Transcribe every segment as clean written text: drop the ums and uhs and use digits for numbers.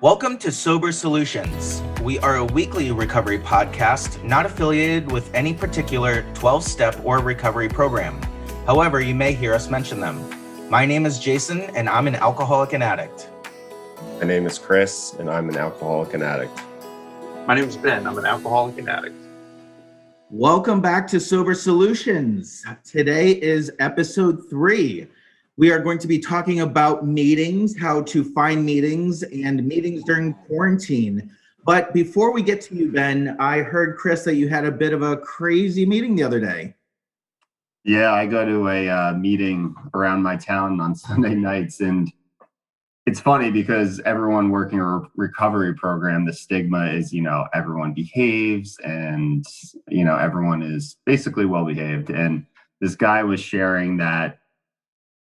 Welcome to Sober Solutions. We are a weekly recovery podcast not affiliated with any particular 12-step or recovery program. However, you may hear us mention them. My name is Jason, and I'm an alcoholic and addict. My name is Chris, and I'm an alcoholic and addict. My name is Ben. I'm an alcoholic and addict. Welcome back to Sober Solutions. Today is episode 3. We are going to be talking about meetings, how to find meetings, and meetings during quarantine. But before we get to you, Ben, I heard, Chris, that you had a bit of a crazy meeting the other day. Yeah, I go to a meeting around my town on Sunday nights, and it's funny because everyone working a recovery program, the stigma is, everyone behaves and, everyone is basically well behaved. And this guy was sharing that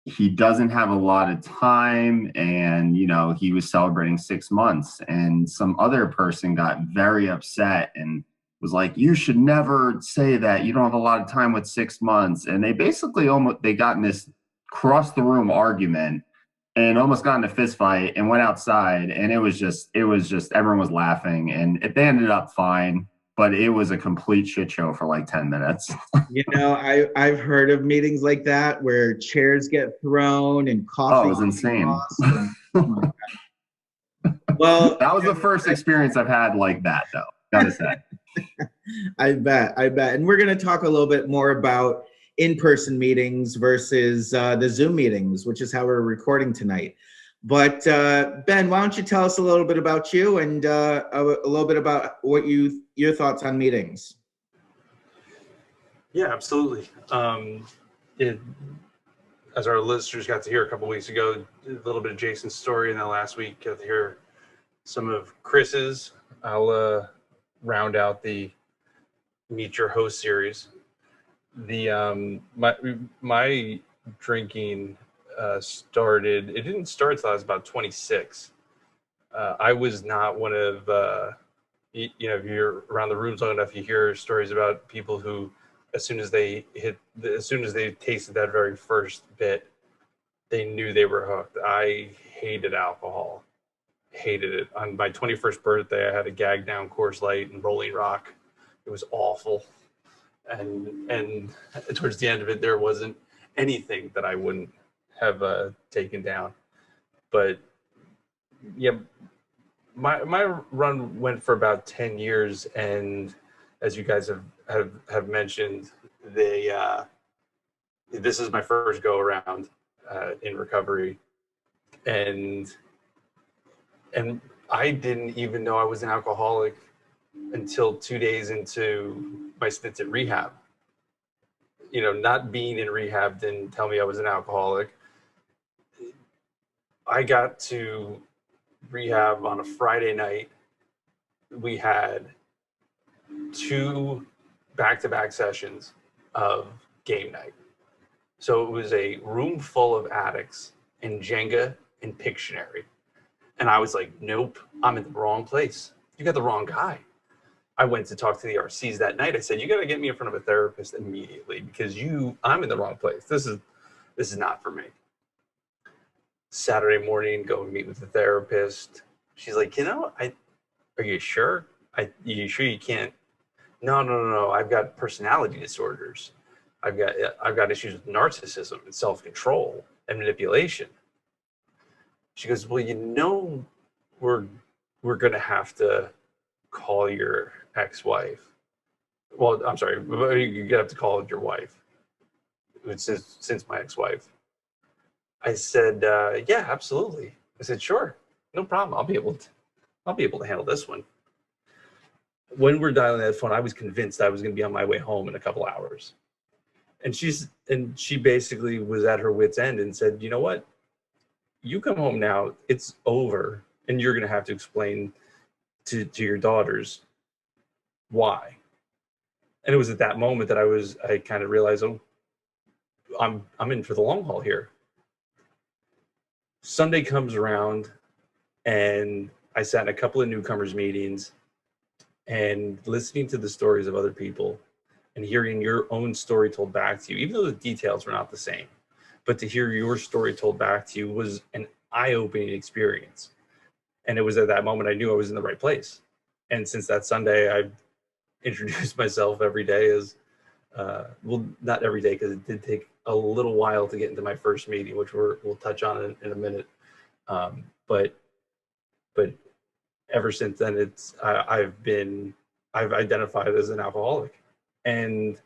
he doesn't have a lot of time and, he was celebrating 6 months, and some other person got very upset and was like, you should never say that. You don't have a lot of time with 6 months. And they basically they got in this cross the room argument and almost got in a fist fight and went outside. And it was just everyone was laughing, and they ended up fine. But it was a complete shit show for like 10 minutes. I've heard of meetings like that where chairs get thrown and coffee. Oh, it was insane. Well, that was the first experience I've had like that, though. Gotta say. I bet. And we're going to talk a little bit more about in-person meetings versus the Zoom meetings, which is how we're recording tonight. But Ben, why don't you tell us a little bit about you and a little bit about what your thoughts on meetings? Yeah, absolutely. As our listeners got to hear a couple weeks ago, a little bit of Jason's story, and then last week got to hear some of Chris's. I'll round out the Meet Your Host series. The my drinking started. It didn't start until I was about 26. I was not one of if you're around the rooms long enough, you hear stories about people who, as soon as they tasted that very first bit, they knew they were hooked. I hated alcohol, hated it. On my 21st birthday, I had a gag down Coors Light and Rolling Rock. It was awful, and towards the end of it, there wasn't anything that I wouldn't have taken down. But yeah, my run went for about 10 years, and as you guys have mentioned, this is my first go around in recovery, and I didn't even know I was an alcoholic until 2 days into my stint at rehab. Not being in rehab didn't tell me I was an alcoholic. I got to rehab on a Friday night. We had 2 back-to-back sessions of game night. So it was a room full of addicts and Jenga and Pictionary. And I was like, nope, I'm in the wrong place. You got the wrong guy. I went to talk to the RCs that night. I said, you got to get me in front of a therapist immediately because I'm in the wrong place. This is not for me. Saturday morning, go and meet with the therapist. She's like, are you sure? You sure you can't? No. I've got personality disorders. I've got issues with narcissism and self-control and manipulation. She goes, well, we're going to have to call your ex-wife. Well, I'm sorry, you have to call your wife. It's since my ex-wife. I said, yeah, absolutely. I said, sure, no problem. I'll be able to handle this one. When we're dialing that phone, I was convinced I was going to be on my way home in a couple hours. And she basically was at her wit's end and said, you know what? You come home now, it's over, and you're going to have to explain to your daughters why. And it was at that moment that I kind of realized, oh, I'm in for the long haul here. Sunday comes around, and I sat in a couple of newcomers meetings and listening to the stories of other people and hearing your own story told back to you, even though the details were not the same. But to hear your story told back to you was an eye-opening experience. And it was at that moment I knew I was in the right place. And since that Sunday, I've introduced myself every day as, well, not every day, because it did take a little while to get into my first meeting, which we'll touch on in a minute. But ever since then, I've identified as an alcoholic. And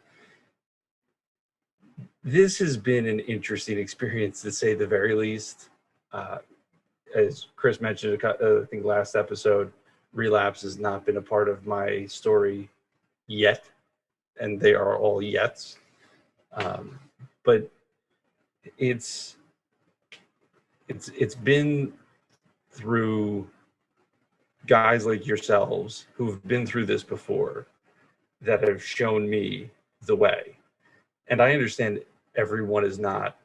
this has been an interesting experience, to say the very least. As Chris mentioned, I think last episode, relapse has not been a part of my story yet, and they are all yets. But it's been through guys like yourselves who've been through this before that have shown me the way. And I understand everyone is not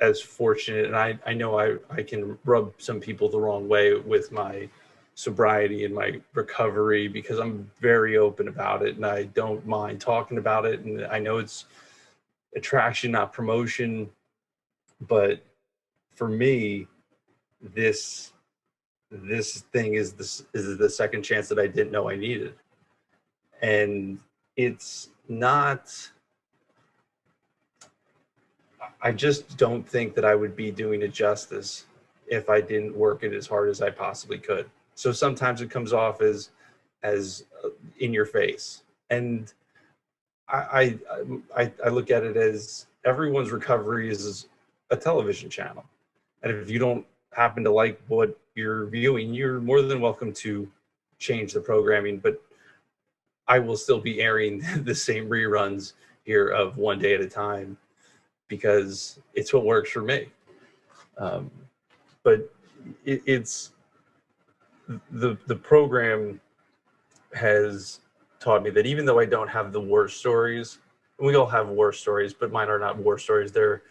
as fortunate, and I know I can rub some people the wrong way with my sobriety and my recovery, because I'm very open about it and I don't mind talking about it. And I know it's attraction, not promotion, but for me, this thing is the second chance that I didn't know I needed. And it's not, I just don't think that I would be doing it justice if I didn't work it as hard as I possibly could. So sometimes it comes off as in your face. And I look at it as everyone's recovery is a television channel. And if you don't happen to like what you're viewing, you're more than welcome to change the programming. But I will still be airing the same reruns here of One Day at a Time, because it's what works for me. But it's the program has taught me that even though I don't have the worst stories, and we all have war stories, but mine are not war stories. They're,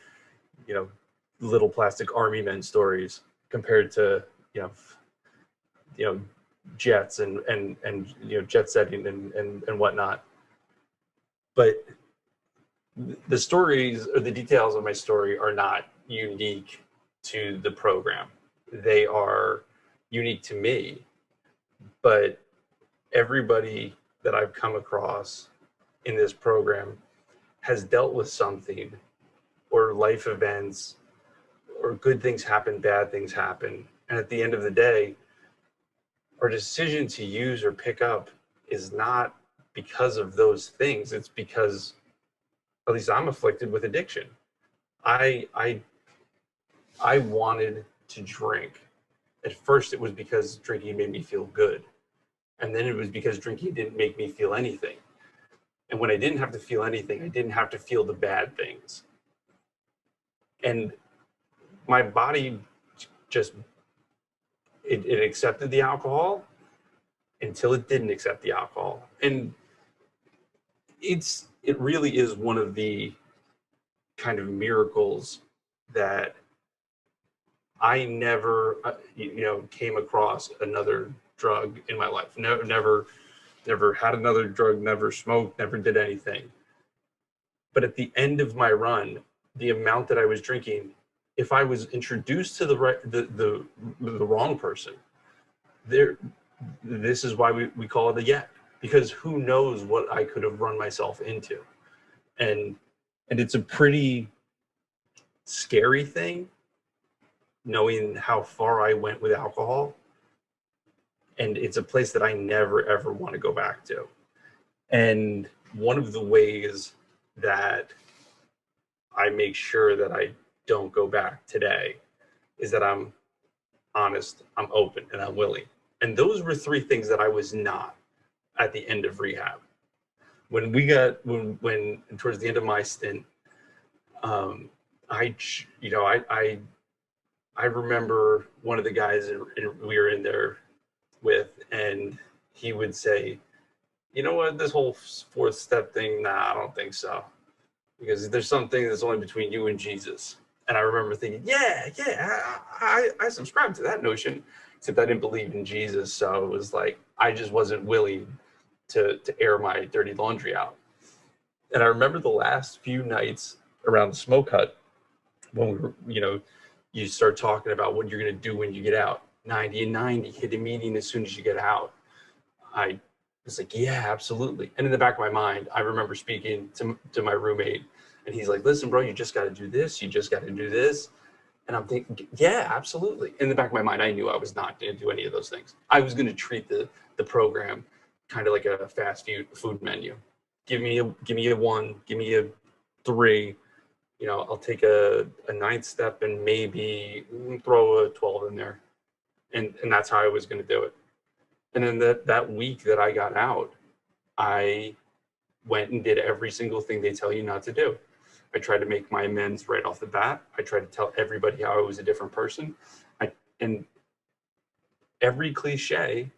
little plastic army men stories compared to, jets and jet setting and whatnot. But the stories or the details of my story are not unique to the program. They are unique to me, but everybody that I've come across in this program has dealt with something, or life events, or good things happen, bad things happen. And at the end of the day, our decision to use or pick up is not because of those things. It's because, at least I'm afflicted with addiction. I wanted to drink. At first, it was because drinking made me feel good. And then it was because drinking didn't make me feel anything. And when I didn't have to feel anything, I didn't have to feel the bad things. And my body just, it accepted the alcohol until it didn't accept the alcohol. And it really is one of the kind of miracles that I never, came across another drug in my life. Never had another drug, never smoked, never did anything. But at the end of my run, the amount that I was drinking, if I was introduced to the wrong person, this is why we call it a yet, because who knows what I could have run myself into. And it's a pretty scary thing, knowing how far I went with alcohol. And it's a place that I never, ever want to go back to. And one of the ways that I make sure that I don't go back today is that I'm honest, I'm open, and I'm willing. And those were three things that I was not at the end of rehab. When towards the end of my stint, I remember one of the guys we were in there with, and he would say, "You know what, this whole fourth step thing, nah, I don't think so. Because there's something that's only between you and Jesus." And I remember thinking, yeah, I subscribe to that notion, except I didn't believe in Jesus. So it was like, I just wasn't willing to air my dirty laundry out. And I remember the last few nights around the smoke hut, when we were, you start talking about what you're going to do when you get out. 90 and 90, hit a meeting as soon as you get out. I was like, yeah, absolutely. And in the back of my mind, I remember speaking to my roommate, and he's like, listen, bro, you just got to do this. You just got to do this. And I'm thinking, yeah, absolutely. In the back of my mind, I knew I was not going to do any of those things. I was going to treat the program kind of like a fast food menu. Give me a 1, give me a 3. You know, I'll take a 9th step and maybe throw a 12 in there. And that's how I was going to do it. And then that week that I got out, I went and did every single thing they tell you not to do. I tried to make my amends right off the bat. I tried to tell everybody how I was a different person. And every cliche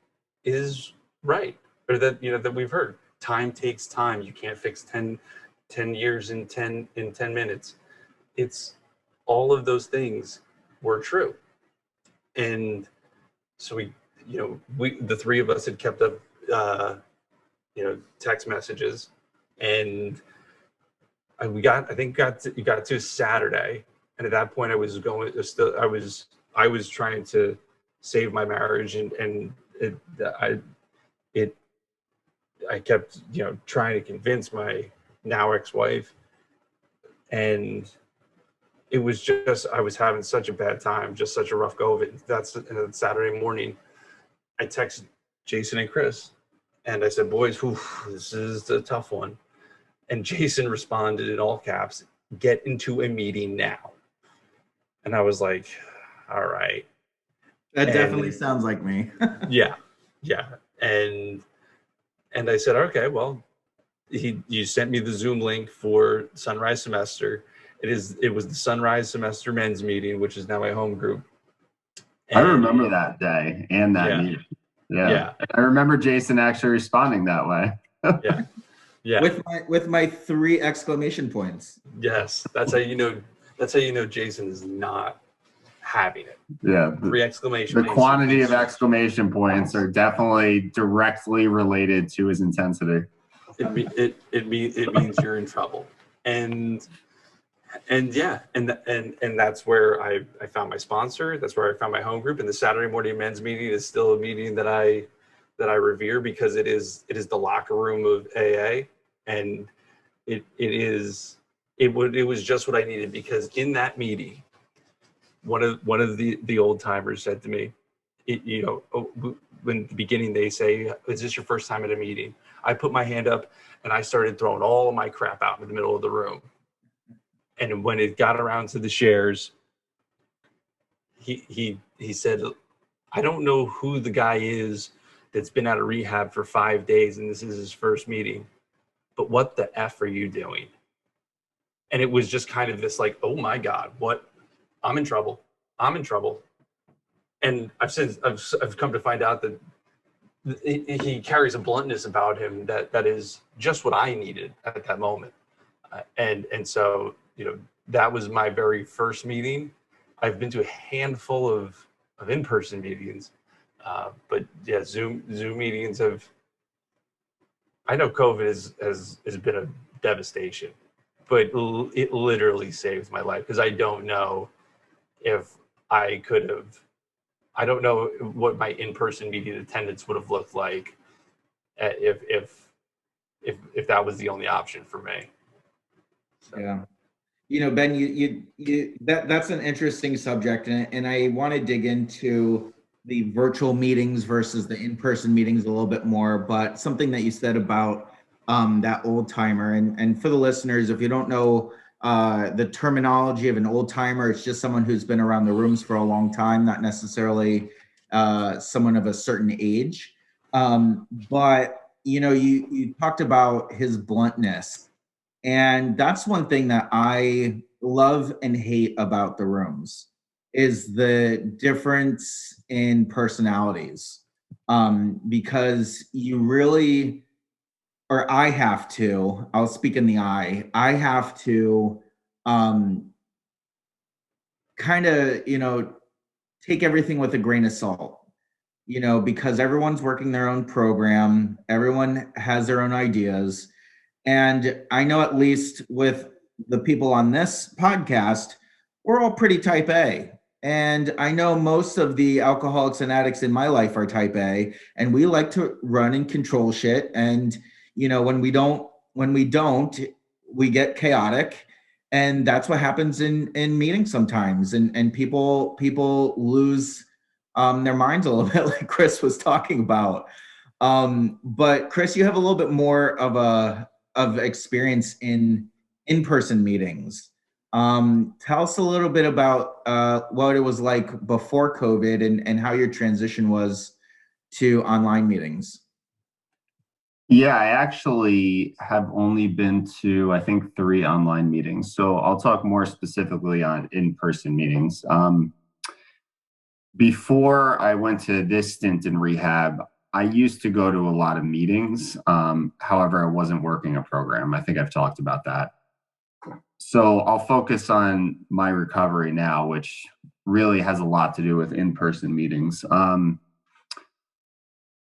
is right, or that we've heard. Time takes time. You can't fix 10 years in 10 minutes. It's all of those things were true. And so the three of us had kept up, text messages, and you got to Saturday, and at that point I was trying to save my marriage, and I kept trying to convince my now ex-wife, and it was just, I was having such a bad time, just such a rough go of it. That's Saturday morning. I texted Jason and Chris, and I said, boys, this is a tough one. And Jason responded in all caps, get into a meeting now. And I was like, all right. That definitely sounds like me. Yeah. And I said, okay, well, you sent me the Zoom link for Sunrise Semester. It was the Sunrise Semester men's meeting, which is now my home group. I remember that day and that meeting. Yeah. I remember Jason actually responding that way. Yeah. With my 3 exclamation points. Yes. That's how you know Jason is not having it. Yeah. 3 exclamation points. The quantity of exclamation points are definitely directly related to his intensity. It means you're in trouble. And that's where I found my sponsor. That's where I found my home group. And the Saturday morning men's meeting is still a meeting that I revere, because it is the locker room of AA, and it was just what I needed, because in that meeting, one of the old timers said to me, when at the beginning they say, is this your first time at a meeting? I put my hand up and I started throwing all of my crap out in the middle of the room. And when it got around to the shares, he said, I don't know who the guy is that's been out of rehab for 5 days and this is his first meeting, but what the F are you doing? And it was just kind of this like, oh my God, what? I'm in trouble. And I've come to find out that he carries a bluntness about him that is just what I needed at that moment. And so, that was my very first meeting. I've been to a handful of in-person meetings, but yeah, Zoom meetings I know COVID has been a devastation, but it literally saved my life, because I don't know if I don't know what my in-person meeting attendance would have looked like if that was the only option for me. So. Yeah. Ben, that's an interesting subject, and I want to dig into the virtual meetings versus the in-person meetings a little bit more, but something that you said about that old timer, and for the listeners, if you don't know the terminology of an old timer, it's just someone who's been around the rooms for a long time, not necessarily someone of a certain age. But you talked about his bluntness, and that's one thing that I love and hate about the rooms, is the difference in personalities. Because you really, or I have to, I'll speak in the I have to kind of, take everything with a grain of salt, because everyone's working their own program, everyone has their own ideas. And I know, at least with the people on this podcast, we're all pretty type A. And I know most of the alcoholics and addicts in my life are type A, and we like to run and control shit. And when we don't, we get chaotic, and that's what happens in meetings sometimes. And people lose their minds a little bit, like Chris was talking about. But Chris, you have a little bit more of experience in-person meetings. Tell us a little bit about what it was like before COVID and how your transition was to online meetings. Yeah, I actually have only been to, I think, 3 online meetings. So I'll talk more specifically on in-person meetings. Before I went to this stint in rehab, I used to go to a lot of meetings. However, I wasn't working a program. I think I've talked about that. So I'll focus on my recovery now, which really has a lot to do with in-person meetings.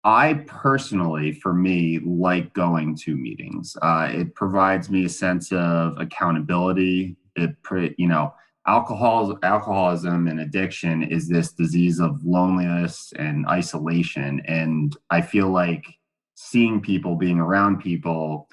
I personally, for me, like going to meetings. It provides me a sense of accountability. Alcoholism and addiction is this disease of loneliness and isolation. And I feel like seeing people, being around people,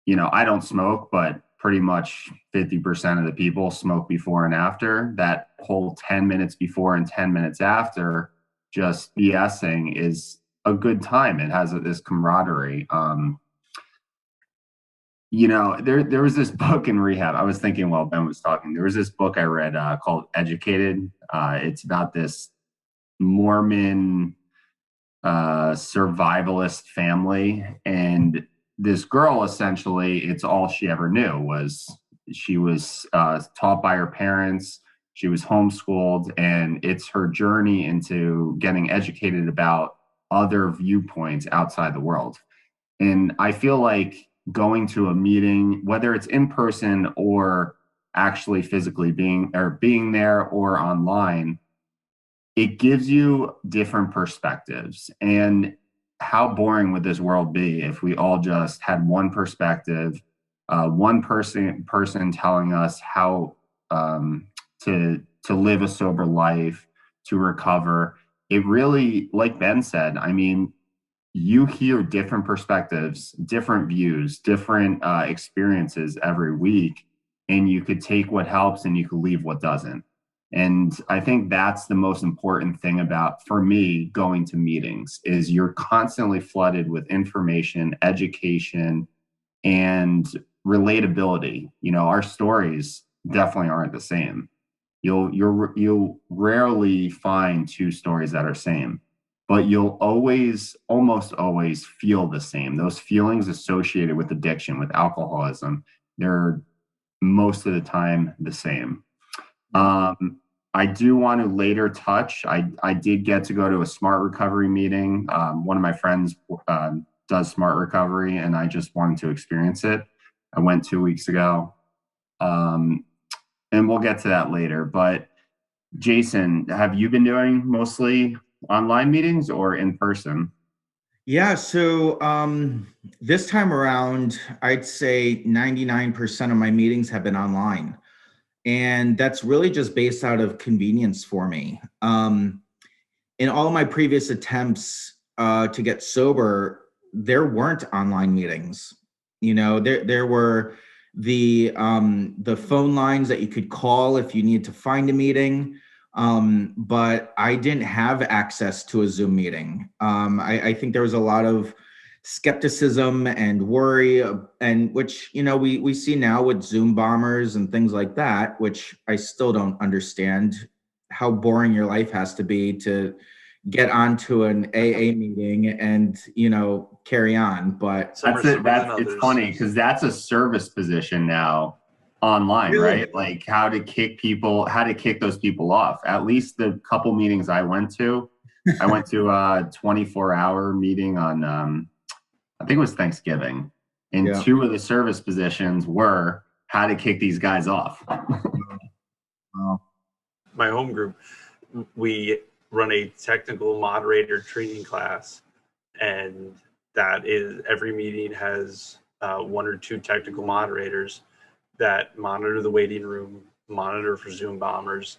I don't smoke, but pretty much 50% of the people smoke before and after. That whole 10 minutes before and 10 minutes after, just BSing is a good time. It has this camaraderie. There was this book in rehab. I was thinking while Ben was talking, there was this book I read called Educated. It's about this Mormon survivalist family, and this girl, essentially, it's all she ever knew was she was taught by her parents. She was homeschooled, and it's her journey into getting educated about other viewpoints outside the world. And I feel like going to a meeting, whether it's in person or actually physically being there or online, it gives you different perspectives. And how boring would this world be if we all just had one perspective, one person telling us how to live a sober life, to recover. It really, like Ben said, I mean, you hear different perspectives, different views, different experiences every week, and you could take what helps and you could leave what doesn't. And I think that's the most important thing about, for me, going to meetings is you're constantly flooded with information, education, and relatability. Our stories definitely aren't the same. You'll rarely find two stories that are same, but you'll almost always feel the same. Those feelings associated with addiction, with alcoholism, they're most of the time the same. I do want to later touch. I did get to go to a Smart Recovery meeting. One of my friends does Smart Recovery, and I just wanted to experience it. I went 2 weeks ago, and we'll get to that later. But Jason, have you been doing mostly online meetings or in person? Yeah, so this time around, I'd say 99% of my meetings have been online. And that's really just based out of convenience for me. In all my previous attempts to get sober, there weren't online meetings. There were the phone lines that you could call if you needed to find a meeting. But I didn't have access to a Zoom meeting. I think there was a lot of skepticism and worry, and which we see now with Zoom bombers and things like that, which I still don't understand how boring your life has to be to get onto an AA meeting and carry on. But It's funny because that's a service position now online, really? right? Like how to kick those people off. At least the couple meetings I went to a 24-hour meeting on I think it was Thanksgiving, and Yeah. 2 of the service positions were how to kick these guys off. Wow. My home group, we run a technical moderator training class, and that is every meeting has 1 or 2 technical moderators that monitor the waiting room, monitor for Zoom bombers,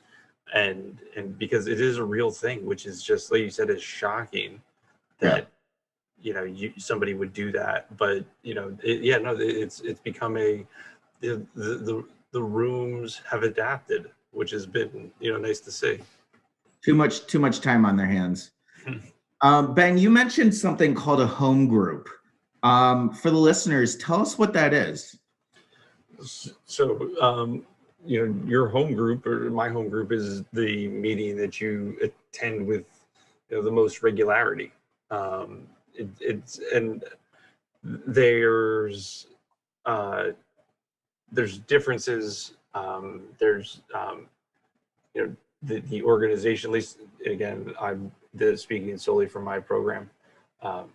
and because it is a real thing, which is just like you said, is shocking that somebody would do that. But it's become the rooms have adapted, which has been nice to see. Too much time on their hands. Ben, you mentioned something called a home group. For the listeners, tell us what that is. So, your home group or my home group is the meeting that you attend with the most regularity. There's differences. There's the organization, at least again, I'm speaking solely for my program.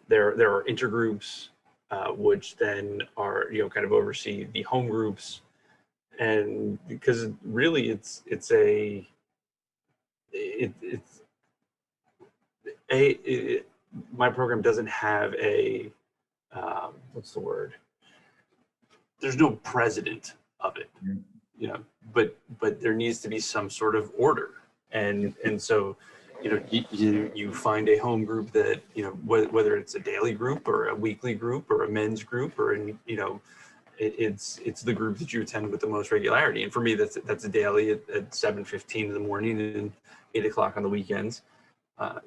There are intergroups, which then are kind of oversee the home groups, and because really it's my program doesn't have a what's the word? There's no president of it, but there needs to be some sort of order, and so you find a home group that whether it's a daily group or a weekly group or a men's group or it's the group that you attend with the most regularity. And for me, that's a daily at 7:15 in the morning and 8 o'clock on the weekends.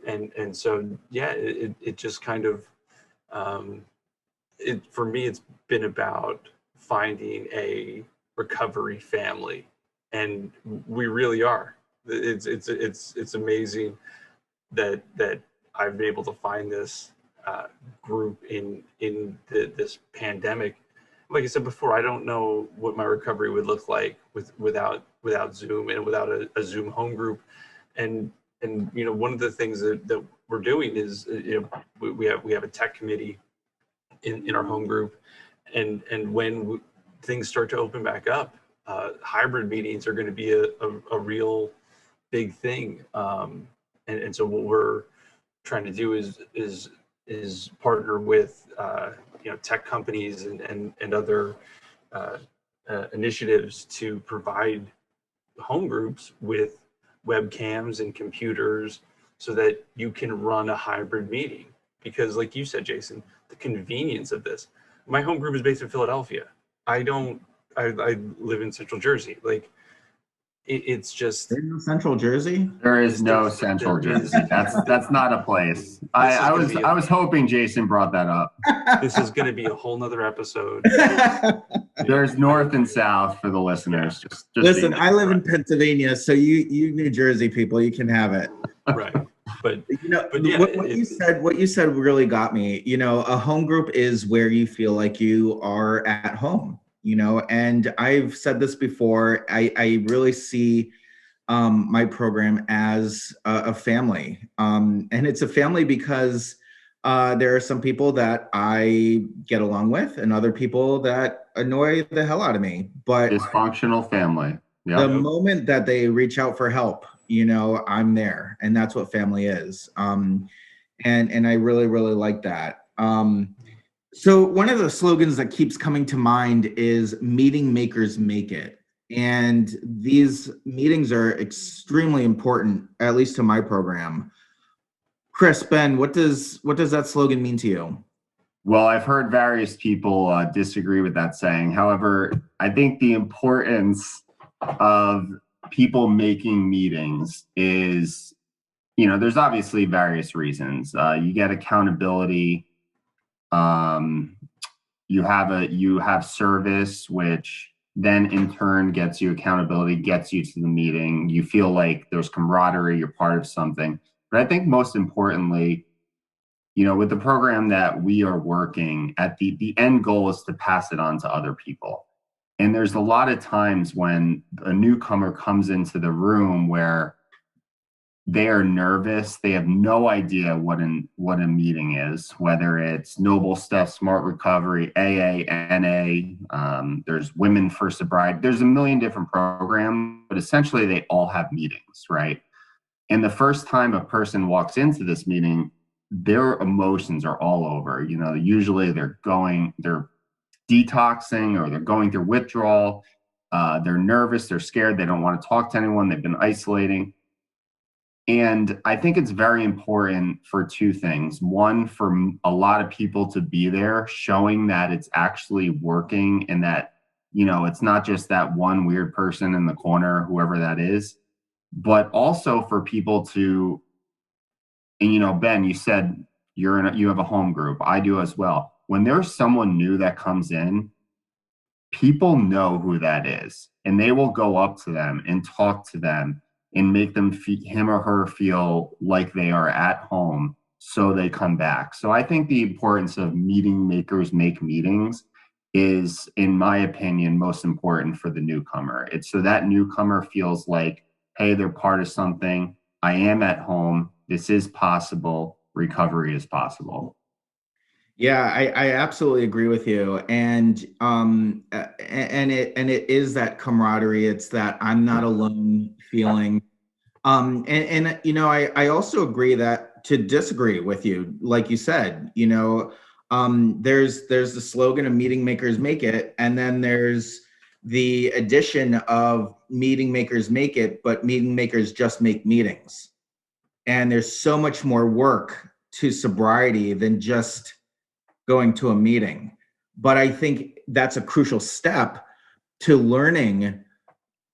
And so, it just kind of, for me, it's been about finding a recovery family, and we really are. It's amazing that I've been able to find this group in this pandemic. Like I said before, I don't know what my recovery would look like without Zoom and without a Zoom home group. And one of the things that we're doing is we have a tech committee in our home group, and when things start to open back up, hybrid meetings are going to be a real big thing. And so what we're trying to do is partner with tech companies and other initiatives to provide home groups with webcams and computers so that you can run a hybrid meeting. Because like you said, Jason, the convenience of this. My home group is based in Philadelphia. I live in Central Jersey. Like it's just There's no Central Jersey. There is no Central Jersey. That's not a place. I was hoping Jason brought that up. This is going to be a whole nother episode. There's north and south for the listeners. Just listen, I live in Pennsylvania, so you New Jersey people, you can have it. Right. But what you said really got me. A home group is where you feel like you are at home. And I've said this before, I really see my program as a family. And it's a family because there are some people that I get along with and other people that annoy the hell out of me. But dysfunctional family. Yep. The moment that they reach out for help, I'm there. And that's what family is. And I really, really like that. So one of the slogans that keeps coming to mind is meeting makers make it. And these meetings are extremely important, at least to my program. Chris, Ben, what does that slogan mean to you? Well, I've heard various people disagree with that saying. However, I think the importance of people making meetings is, there's obviously various reasons. You get accountability. You have service, which then in turn gets you accountability, gets you to the meeting. You feel like there's camaraderie, you're part of something. But I think most importantly, with the program that we are working at, the end goal is to pass it on to other people. And there's a lot of times when a newcomer comes into the room where they are nervous. They have no idea what a meeting is, whether it's Noble Steph, Smart Recovery, AA, NA, there's Women for Sobriety. There's a million different programs, but essentially they all have meetings, right? And the first time a person walks into this meeting, their emotions are all over. Usually they're detoxing or they're going through withdrawal. They're nervous, they're scared, they don't want to talk to anyone, they've been isolating. And I think it's very important for two things. One, for a lot of people to be there, showing that it's actually working and that, it's not just that one weird person in the corner, whoever that is, but also for people to, and Ben, you said you have a home group. I do as well. When there's someone new that comes in, people know who that is, and they will go up to them and talk to them and make him or her feel like they are at home, so they come back. So I think the importance of meeting makers make meetings is, in my opinion, most important for the newcomer. It's so that newcomer feels like, hey, they're part of something. I am at home. This is possible. Recovery is possible. Yeah, I absolutely agree with you. And it is that camaraderie. It's that I'm not alone feeling. I also agree that to disagree with you, like you said, there's the slogan of meeting makers make it, and then there's the addition of meeting makers make it, but meeting makers just make meetings. And there's so much more work to sobriety than just going to a meeting. But I think that's a crucial step to learning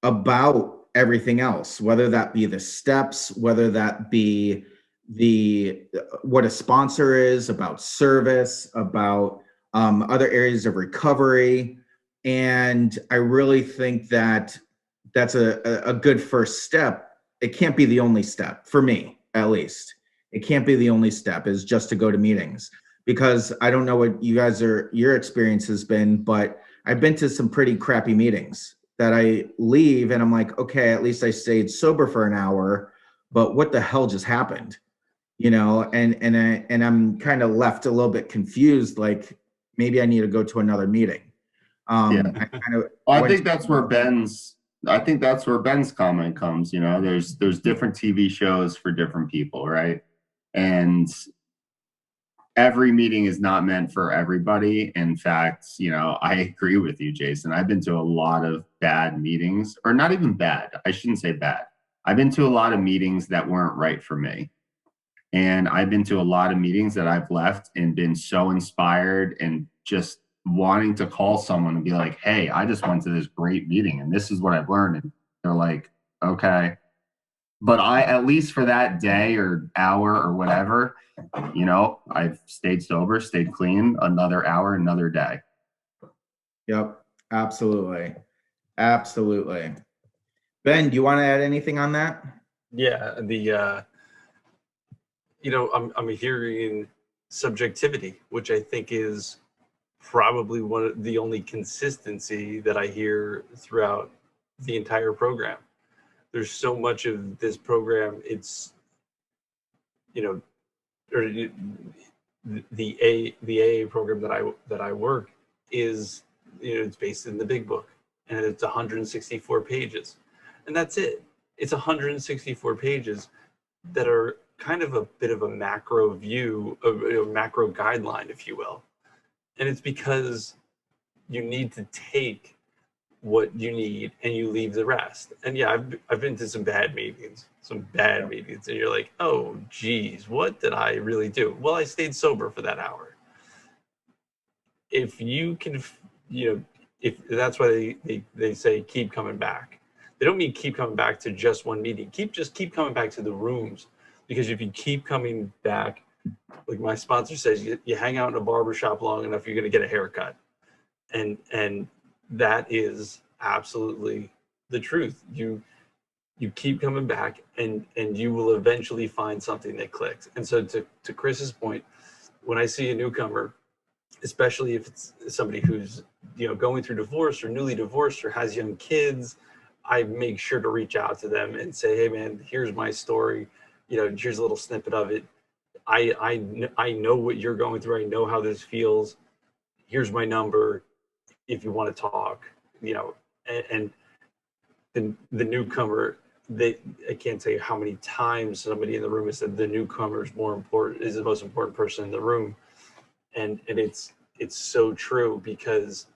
about everything else, whether that be the steps, whether that be what a sponsor is, about service, about other areas of recovery. And I really think that that's a good first step. It can't be the only step, for me at least. It can't be the only step, is just to go to meetings, because I don't know what your experience has been, but I've been to some pretty crappy meetings that I leave and I'm like, okay, at least I stayed sober for an hour, but what the hell just happened? And I'm kind of left a little bit confused, like maybe I need to go to another meeting. Yeah. I think that's where Ben's comment comes. There's different TV shows for different people, right? And every meeting is not meant for everybody. In fact, I agree with you, Jason. I've been to a lot of bad meetings, or not even bad. I shouldn't say bad. I've been to a lot of meetings that weren't right for me. And I've been to a lot of meetings that I've left and been so inspired and just wanting to call someone and be like, hey, I just went to this great meeting and this is what I've learned. And they're like, okay. But at least for that day or hour or whatever, I've stayed sober, stayed clean, another hour, another day. Yep, absolutely. Absolutely. Ben, do you want to add anything on that? Yeah, I'm hearing subjectivity, which I think is probably one of the only consistency that I hear throughout the entire program. There's so much of this program, it's, or the AA program that I work is, it's based in the Big Book, and it's 164 pages, and that's it. It's 164 pages that are kind of a bit of a macro view, a macro guideline, if you will. And it's because you need to take what you need and you leave the rest. And yeah, I've been to some bad meetings, and you're like, oh geez, what did I really do? Well, I stayed sober for that hour. If you can, if that's why they say keep coming back. They don't mean keep coming back to just one meeting. Just keep coming back to the rooms, because if you keep coming back, like my sponsor says, you hang out in a barbershop long enough, you're going to get a haircut. And that is absolutely the truth. You keep coming back, and you will eventually find something that clicks. And so to Chris's point, when I see a newcomer, especially if it's somebody who's going through divorce or newly divorced or has young kids, I make sure to reach out to them and say, hey man, here's my story, here's a little snippet of it. I know what you're going through. I know how this feels. Here's my number if you want to talk, and the newcomer, I can't tell you how many times somebody in the room has said the newcomer is the most important person in the room. And it's so true, because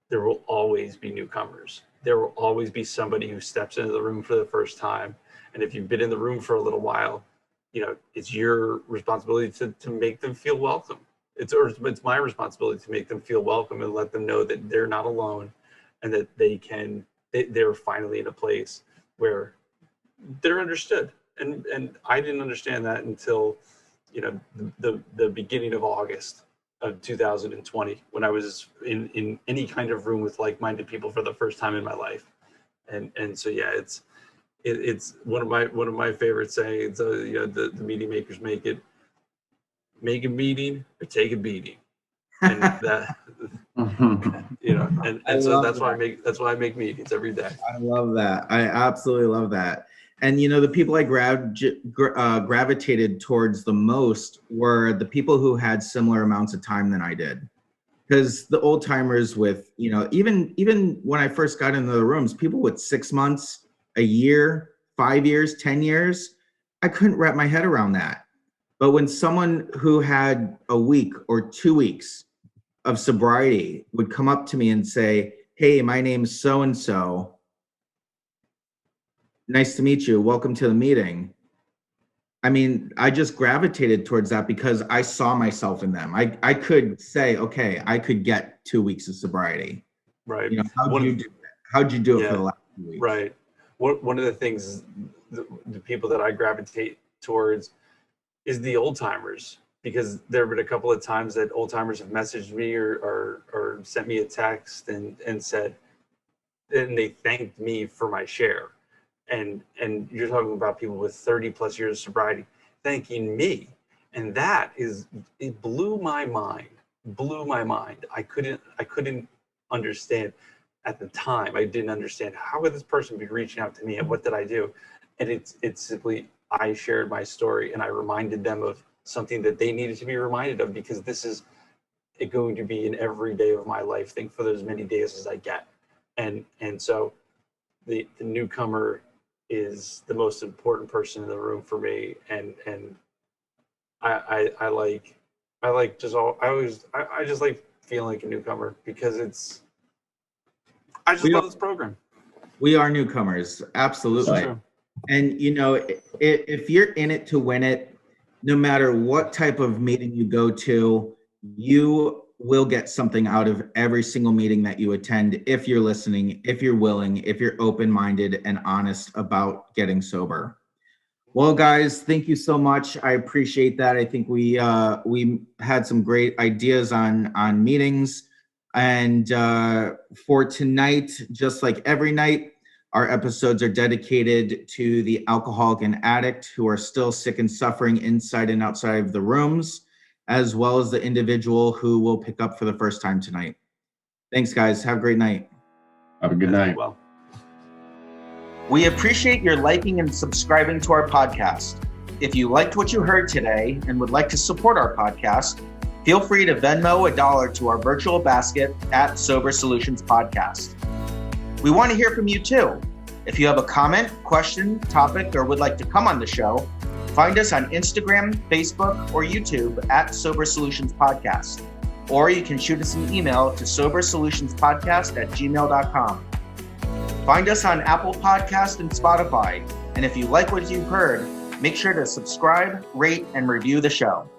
there will always be newcomers. There will always be somebody who steps into the room for the first time And if you've been in the room for a little while, it's your responsibility to make them feel welcome. It's my responsibility to make them feel welcome and let them know that they're not alone, and that they're finally in a place where they're understood. And I didn't understand that until, the beginning of August of 2020, when I was in any kind of room with like-minded people for the first time in my life. And so, yeah, it's one of my favorite sayings. The meeting makers make a meeting or take a beating. And that, and so that's why I make meetings every day. I love that. I absolutely love that. And the people I gravitated towards the most were the people who had similar amounts of time than I did. Because the old timers with, even when I first got into the rooms, people with 6 months, a year, 5 years, 10 years, I couldn't wrap my head around that. But when someone who had a week or 2 weeks of sobriety would come up to me and say, "Hey, my name's so-and-so. Nice to meet you. Welcome to the meeting." I mean, I just gravitated towards that because I saw myself in them. I could say, okay, I could get 2 weeks of sobriety. Right. How'd you do it for the last 2 weeks? Right. One of the things, the people that I gravitate towards is the old timers, because there have been a couple of times that old timers have messaged me or sent me a text and said, and they thanked me for my share. And you're talking about people with 30 plus years of sobriety thanking me. And it blew my mind. I couldn't understand at the time. I didn't understand, how would this person be reaching out to me and what did I do? And it's simply, I shared my story and I reminded them of something that they needed to be reminded of, because this is going to be an every day of my life thing for as many days as I get. And so the newcomer is the most important person in the room for me. And I just like feeling like a newcomer, because I just love this program. We are newcomers. Absolutely. And if you're in it to win it, no matter what type of meeting you go to, you will get something out of every single meeting that you attend, if you're listening, if you're willing, if you're open-minded and honest about getting sober. Well, guys, thank you so much. I appreciate that. I think we had some great ideas on meetings. And for tonight, just like every night, our episodes are dedicated to the alcoholic and addict who are still sick and suffering inside and outside of the rooms, as well as the individual who will pick up for the first time tonight. Thanks, guys. Have a great night. Have a good night. Well, we appreciate your liking and subscribing to our podcast. If you liked what you heard today and would like to support our podcast, feel free to Venmo $1 to our virtual basket at Sober Solutions Podcast. We want to hear from you too. If you have a comment, question, topic, or would like to come on the show, find us on Instagram, Facebook, or YouTube at Sober Solutions Podcast. Or you can shoot us an email to sobersolutionspodcast@gmail.com. Find us on Apple Podcast and Spotify. And if you like what you've heard, make sure to subscribe, rate, and review the show.